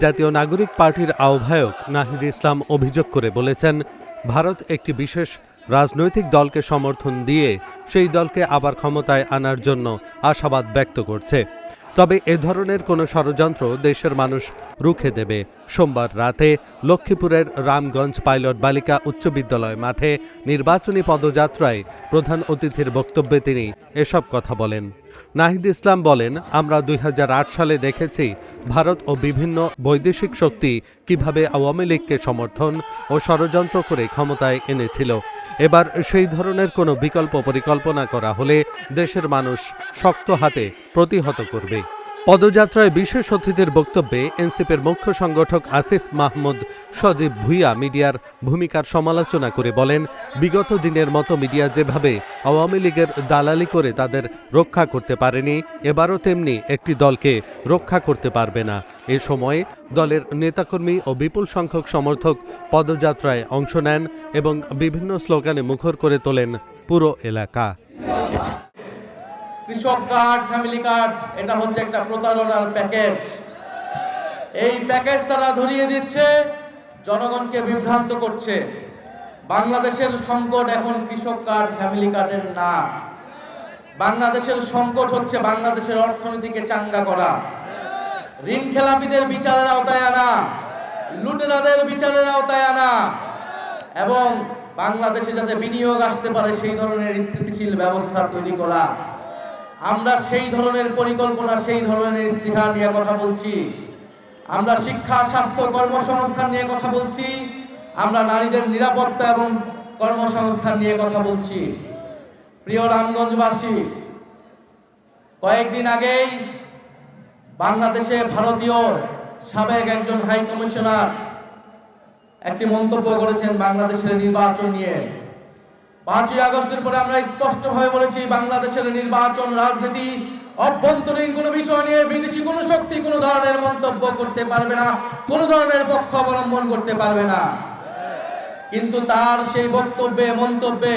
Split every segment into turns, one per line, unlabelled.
জাতীয় নাগরিক পার্টির আহ্বায়ক নাহিদ ইসলাম অভিযোগ করে বলেছেন, ভারত একটি বিশেষ রাজনৈতিক দলকে সমর্থন দিয়ে সেই দলকে আবার ক্ষমতায় আনার জন্য আশাবাদ ব্যক্ত করছে। তবে এ ধরনের কোনো ষড়যন্ত্র দেশের মানুষ রুখে দেবে। সোমবার রাতে লক্ষ্মীপুরের রামগঞ্জ পাইলট বালিকা উচ্চ বিদ্যালয় মাঠে নির্বাচনী পদযাত্রায় প্রধান অতিথির বক্তব্যে তিনি এসব কথা বলেন। নাহিদ ইসলাম বলেন, আমরা 2008 সালে দেখেছি ভারত ও বিভিন্ন বৈদেশিক শক্তি কিভাবে আওয়ামী লীগকে সমর্থন ও ষড়যন্ত্র করে ক্ষমতায় এনেছিল। এবার সেই ধরনের কোনো বিকল্প পরিকল্পনা করা হলে দেশের মানুষ শক্ত হাতে প্রতিহত করবে। পদযাত্রায় বিশেষ অতিথির বক্তব্যে এনসিপির মুখ্য সংগঠক আসিফ মাহমুদ সজীব ভুইয়া মিডিয়ার ভূমিকার সমালোচনা করে বলেন, বিগত দিনের মতো মিডিয়া যেভাবে আওয়ামী লীগের দালালি করে তাদের রক্ষা করতে পারেনি, এবারও তেমনি একটি দলকে রক্ষা করতে পারবে না। এ সময়ে দলের নেতাকর্মী ও বিপুল সংখ্যক সমর্থক পদযাত্রায় অংশ নেন এবং বিভিন্ন স্লোগানে মুখর করে তোলেন পুরো এলাকা।
কৃষক কার্ড, ফ্যামিলি কার্ড, এটা হচ্ছে একটা প্রতারণার প্যাকেজ। এই প্যাকেজ তারা ধরিয়ে দিচ্ছে, জনগণকে বিভ্রান্ত করছে। বাংলাদেশের সংকট এখন কৃষক কার্ড, ফ্যামিলি কার্ডের না। বাংলাদেশের সংকট হচ্ছে বাংলাদেশের অর্থনীতিকে চাঙ্গা করা, ঋণ খেলাপিদের বিচারের আওতায় আনা, লুটেরাদের বিচারের আওতায় আনা এবং বাংলাদেশে যাতে বিনিয়োগ আসতে পারে সেই ধরনের স্থিতিশীল ব্যবস্থা তৈরি করা। আমরা সেই ধরনের পরিকল্পনা, সেই ধরনের ইস্তিহার নিয়ে কথা বলছি। আমরা শিক্ষা, স্বাস্থ্য, কর্মসংস্থান নিয়ে কথা বলছি। আমরা নারীদের নিরাপত্তা এবং কর্মসংস্থান নিয়ে কথা বলছি। প্রিয় রামগঞ্জবাসী, কয়েকদিন আগেই বাংলাদেশে ভারতীয় সাবেক একজন হাই কমিশনার একটি মন্তব্য করেছেন বাংলাদেশের নির্বাচন নিয়ে। 5ই আগস্টের পরে আমরা স্পষ্টভাবে বলেছি, বাংলাদেশের নির্বাচন রাজনীতি, অভ্যন্তরীণ কোনো বিষয় নিয়ে বিদেশি কোনো শক্তি কোনো ধরনের মন্তব্য করতে পারবে না, কোনো ধরনের পক্ষ অবলম্বন করতে পারবে না। কিন্তু তার সেই বক্তব্যে, মন্তব্যে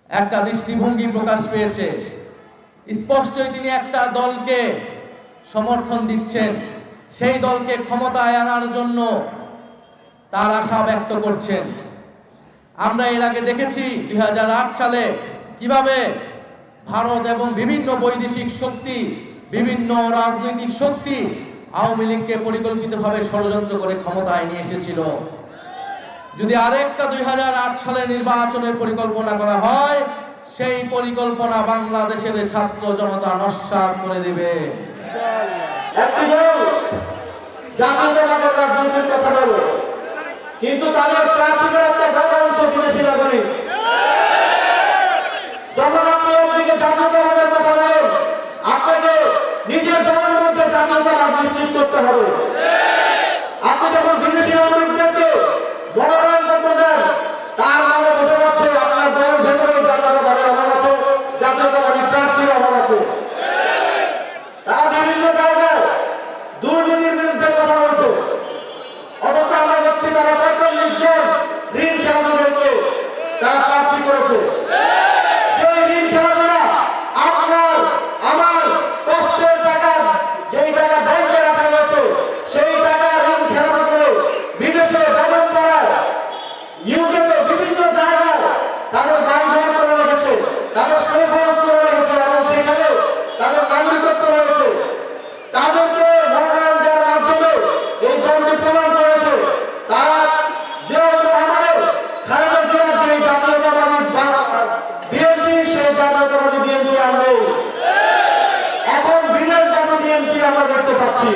একটা দৃষ্টিভঙ্গি প্রকাশ পেয়েছে। স্পষ্টই তিনি একটা দলকে সমর্থন দিচ্ছেন, সেই দলকে ক্ষমতায় আনার জন্য তার আশা ব্যক্ত করছেন। আমরা এর আগে দেখেছি 2008 সালে কিভাবে ভারত এবং বিভিন্ন বৈদেশিক শক্তি, বিভিন্ন রাজনৈতিক শক্তি আওয়ামী লীগকে পরিকল্পিতভাবে ষড়যন্ত্র করে ক্ষমতায় নিয়ে এসেছিল। যদি আরেকটা 2008 সালে নির্বাচনের পরিকল্পনা করা হয়, সেই পরিকল্পনা বাংলাদেশের ছাত্র জনতা নস্যাৎ করে দেবে।
কিন্তু তাদের প্রার্থীদের একটা বড় অংশ বিদেশি নাগরিক। যখন আপনি ওদিকে জাতীয়তাবাদের কথা বলেন, আপনাকে নিজের দলের মধ্যে জাতীয়তাবাদ নিশ্চিত করতে হবে। আপনি যখন বিদেশি নাগরিকদেরকে মনোনয়ন পত্র দেন, তার মানে বোঝা যাচ্ছে আপনার দলের ভেতরে জাতীয়তাবাদের অভাব আছে, জাতীয়তাবাদী প্রার্থীর অভাব আছে। তারা বিভিন্ন জায়গায় দুর্নীতির বিরুদ্ধে কথা বলছে, অথচ আমরা দেখছি তারা 45 জন ঋণ খেলাপিদেরকে তারা প্রার্থী করেছে। যে ঋণ খেলাপিরা আপনার আমার কষ্টের টাকা, যেই টাকা ব্যাংকে রাখা হয়েছে, সেই টাকা ঋণ খেলাপি করে বিদেশে ভ্রমণ করায়, ইউকেতে বিভিন্ন জায়গায় তাদের বাড়ি জমা করে রেখেছে, তাদের সেফ হাউস করে রেখেছে এবং সেখানে তাদের নাগরিকত্ব রয়েছে। তাদেরকে মনোনয়ন দেওয়ার মাধ্যমে এই দলটি প্রমাণ করেছে তারা বিএনপি আনবে। এখন বিনা জাতীয় বিএনপি আমরা দেখতে পাচ্ছি।